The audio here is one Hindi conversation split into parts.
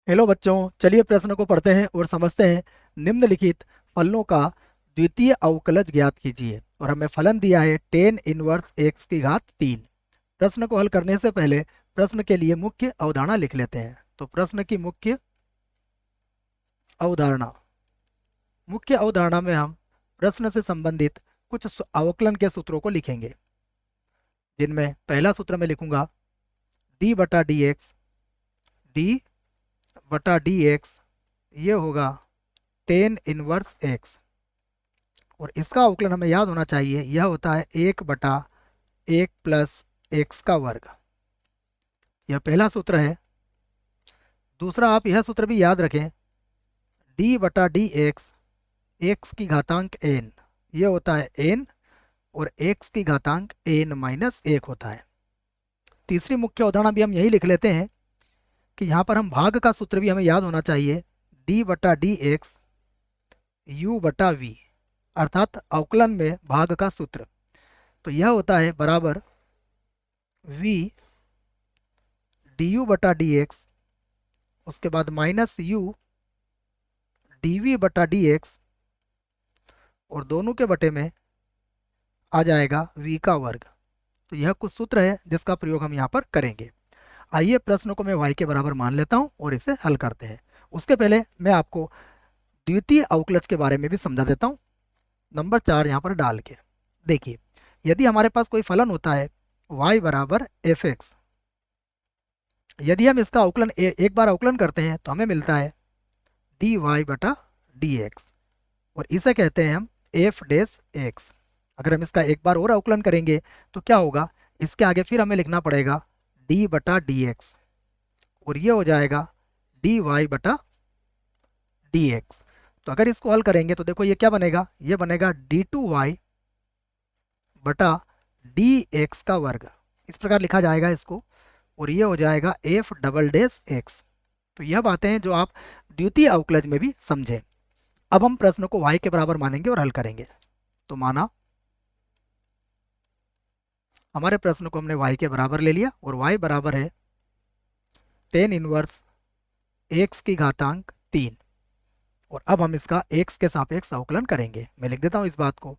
हेलो बच्चों, चलिए प्रश्न को पढ़ते हैं और समझते हैं। निम्नलिखित फलनों का द्वितीय अवकलज ज्ञात कीजिए। और हमें फलन दिया है टेन इनवर्स एक्स की घात 3। प्रश्न को हल करने से पहले प्रश्न के लिए मुख्य अवधारणा लिख लेते हैं। तो प्रश्न की अवधारणा मुख्य अवधारणा में हम प्रश्न से संबंधित कुछ अवकलन के सूत्रों को लिखेंगे, जिनमें पहला सूत्र मैं लिखूंगा डी बटा डी एक्स। डी बटा डी एक्स ये होगा टेन इनवर्स एक्स। और इसका अवकलन हमें याद होना चाहिए, यह होता है 1/1 प्लस एक्स का वर्ग। यह पहला सूत्र है। दूसरा, आप यह सूत्र भी याद रखें, डी बटा डी एक्स एक्स की घातांक एन, यह होता है एन, और एक्स की घातांक एन माइनस 1 होता है। तीसरी मुख्य अवधारणा भी हम यही लिख लेते हैं कि यहाँ पर हम भाग का सूत्र भी हमें याद होना चाहिए, डी बटा डी एक्स यू बटा वी, अर्थात अवकलन में भाग का सूत्र। तो यह होता है बराबर v डी यू बटा डी एक्स, उसके बाद माइनस यू डी वी बटा डी एक्स, और दोनों के बटे में आ जाएगा v का वर्ग। तो यह कुछ सूत्र है जिसका प्रयोग हम यहाँ पर करेंगे। आइए प्रश्न को मैं y के बराबर मान लेता हूँ और इसे हल करते हैं। उसके पहले मैं आपको द्वितीय अवकलज के बारे में भी समझा देता हूँ, नंबर 4 यहाँ पर डाल के। देखिए, यदि हमारे पास कोई फलन होता है y बराबर एफ एक्स, यदि हम इसका अवकलन एक बार अवकलन करते हैं तो हमें मिलता है डी वाई बटा डी एक्स, और इसे कहते हैं हम एफ डेस एक्स। अगर हम इसका एक बार और अवकलन करेंगे तो क्या होगा, इसके आगे फिर हमें लिखना पड़ेगा डी बटा डी एक्स, और ये हो जाएगा डी वाई बटा डी एक्स। तो अगर इसको हल करेंगे तो देखो ये क्या बनेगा, ये बनेगा डी टू वाई बटा डी एक्स का वर्ग, इस प्रकार लिखा जाएगा इसको, और ये हो जाएगा एफ डबल डेस एक्स। तो यह बातें हैं जो आप द्वितीय अवकलज में भी समझें। अब हम प्रश्न को y के बराबर मानेंगे और हल करेंगे। तो माना हमारे प्रश्न को हमने y के बराबर ले लिया, और y बराबर है टेन इनवर्स एक्स की घातांक 3। और अब हम इसका x के सापेक्ष अवकलन करेंगे। मैं लिख देता हूं इस बात को,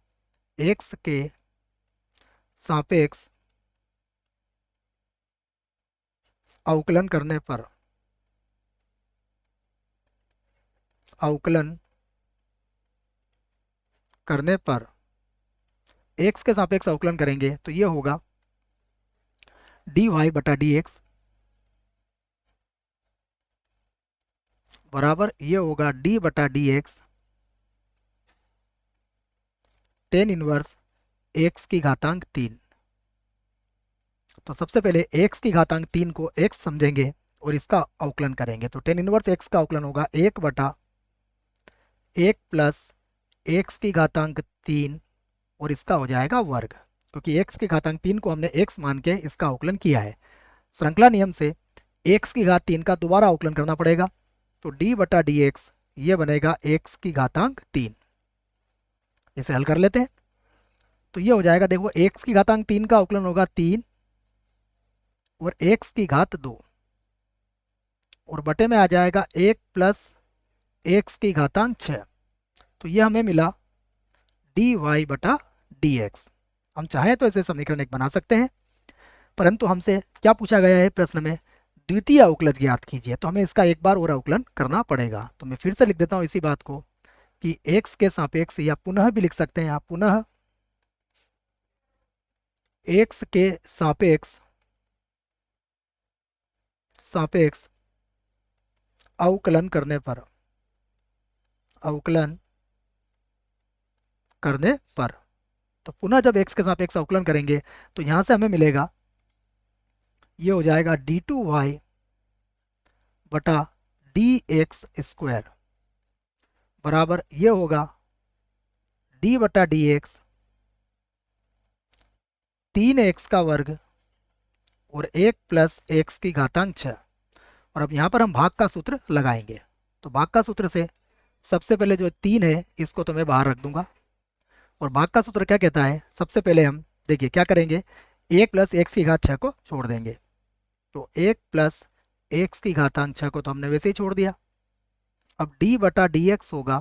x के सापेक्ष अवकलन करने पर x के सापेक्ष अवकलन करेंगे तो ये होगा डी वाई बटा डी एक्स बराबर ये होगा डी बटा D x tan inverse x की घातांक 3। तो सबसे पहले एक्स की घातांक 3 को x समझेंगे और इसका अवकलन करेंगे। तो टेन इनवर्स एक्स का अवकलन होगा 1/1 प्लस एक्स की घातांक 3, और इसका हो जाएगा वर्ग, क्योंकि एक्स की घातांक 3 को हमने x मान के इसका अवकलन किया है। श्रृंखला नियम से एक्स की घात 3 का दोबारा अवकलन करना पड़ेगा। तो d बटा डी एक्स ये बनेगा x की घातांक 3। इसे हल कर लेते हैं तो ये हो जाएगा, देखो x की घातांक 3 का अवकलन होगा 3 और x की घात 2, और बटे में आ जाएगा 1 प्लस एक्स की घातांक 6। तो ये हमें मिला डी वाई बटा डी एक्स। हम चाहें तो इसे समीकरण 1 बना सकते हैं, परंतु हमसे क्या पूछा गया है प्रश्न में, द्वितीय अवकलज ज्ञात कीजिए, तो हमें इसका एक बार और अवकलन करना पड़ेगा। तो मैं फिर से लिख देता हूं इसी बात को कि x के सापेक्ष, या पुनः भी लिख सकते हैं आप, पुनः x के सापेक्ष अवकलन करने पर तो पुनः जब x के सापेक्ष अवकलन करेंगे तो यहां से हमें मिलेगा, ये हो जाएगा डी टू वाई बटा डी एक्स स्क्वायर बराबर ये होगा डी बटा डी एक्स 3x का वर्ग और 1 प्लस एक्स की घातांक 6। और अब यहाँ पर हम भाग का सूत्र लगाएंगे। तो भाग का सूत्र से सबसे पहले जो 3 है इसको तो मैं बाहर रख दूंगा, और भाग का सूत्र क्या कहता है, सबसे पहले हम देखिए क्या करेंगे, 1 प्लस एक्स की घात 6 को छोड़ देंगे। तो 1 प्लस एक्स की घातांक 6 को तो हमने वैसे ही छोड़ दिया। अब डी बटा डी एक्स होगा,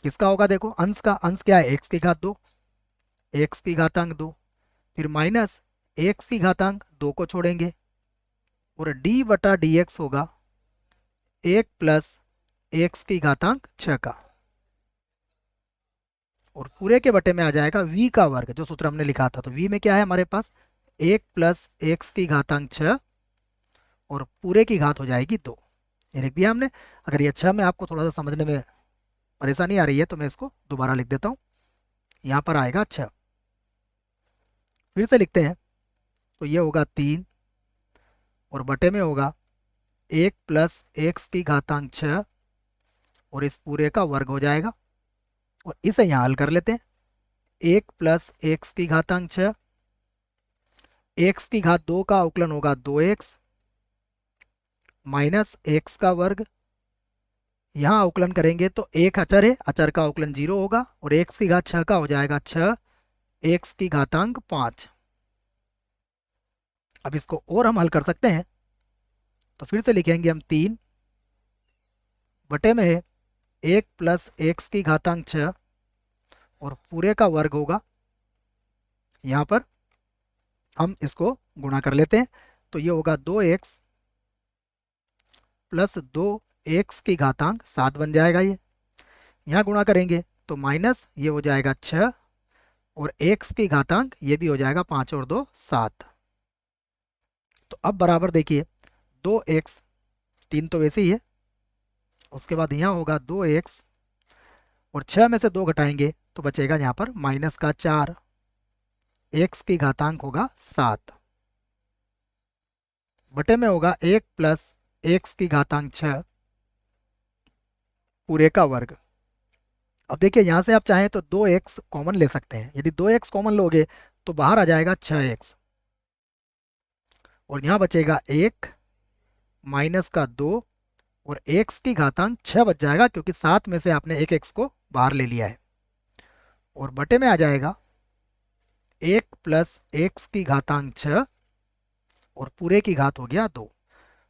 किसका होगा देखो, अंश का। अंश क्या है, एक्स की घात 2, एक्स की घातांक 2, फिर माइनस एक्स की घातांक 2 को छोड़ेंगे, और डी बटा डी एक्स होगा 1 प्लस एक्स की घातांक 6 का, और पूरे के बटे में आ जाएगा v का वर्ग, जो सूत्र हमने लिखा था। तो v में क्या है हमारे पास, 1 प्लस एक्स की घातांक 6, और पूरे की घात हो जाएगी 2। ये लिख दिया हमने। अगर ये 6 में आपको थोड़ा सा समझने में परेशानी आ रही है तो मैं इसको दोबारा लिख देता हूँ। यहाँ पर आएगा 6, फिर से लिखते हैं। तो ये होगा 3, और बटे में होगा 1 प्लस एक्स की घातांक 6, और इस पूरे का वर्ग हो जाएगा। और इसे यहाँ हल कर लेते हैं। 1 प्लस एक्स की घातांक 6, एक्स की घात 2 का अवकलन होगा 2x, माइनस एक्स का वर्ग, यहाँ अवकलन करेंगे तो एक अचर है, अचर का अवकलन 0 होगा, और एक्स की घात 6 का हो जाएगा 6 एक्स की घातांक 5। अब इसको और हम हल कर सकते हैं, तो फिर से लिखेंगे हम 3 बटे में है 1 प्लस एक्स की घातांक 6, और पूरे का वर्ग होगा। यहाँ पर हम इसको गुणा कर लेते हैं, तो ये होगा 2x प्लस 2x की घातांक 7 बन जाएगा। ये यहाँ गुणा करेंगे तो माइनस ये हो जाएगा 6, और x की घातांक ये भी हो जाएगा 5 और 2 7। तो अब बराबर देखिए 2x, 3 तो वैसे ही है, उसके बाद यहाँ होगा 2x, और 6 में से 2 घटाएंगे तो बचेगा यहाँ पर माइनस का 4, x की घातांक होगा 7, बटे में होगा 1 प्लस एक्स की घातांक 6 पूरे का वर्ग। अब देखिए यहाँ से आप चाहें तो 2x कॉमन ले सकते हैं। यदि 2x कॉमन लोगे तो बाहर आ जाएगा 6x, और यहाँ बचेगा 1 माइनस का 2, और x की घातांक 6 बच जाएगा, क्योंकि 7 में से आपने एक x को बाहर ले लिया है, और बटे में आ जाएगा 1 प्लस एक्स की घातांक 6, और पूरे की घात हो गया 2।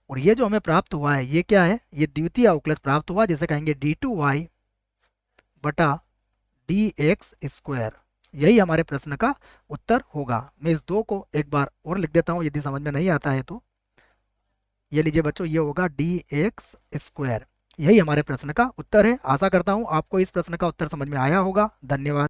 और ये जो हमें प्राप्त हुआ है ये क्या है, ये द्वितीय अवकलज प्राप्त हुआ, जिसे कहेंगे d2y बटा dx²। यही हमारे प्रश्न का उत्तर होगा। मैं इस 2 को एक बार और लिख देता हूँ, यदि समझ में नहीं आता है तो। ये लीजिए बच्चों, ये होगा dx²। यही हमारे प्रश्न का उत्तर है। आशा करता हूँ आपको इस प्रश्न का उत्तर समझ में आया होगा। धन्यवाद।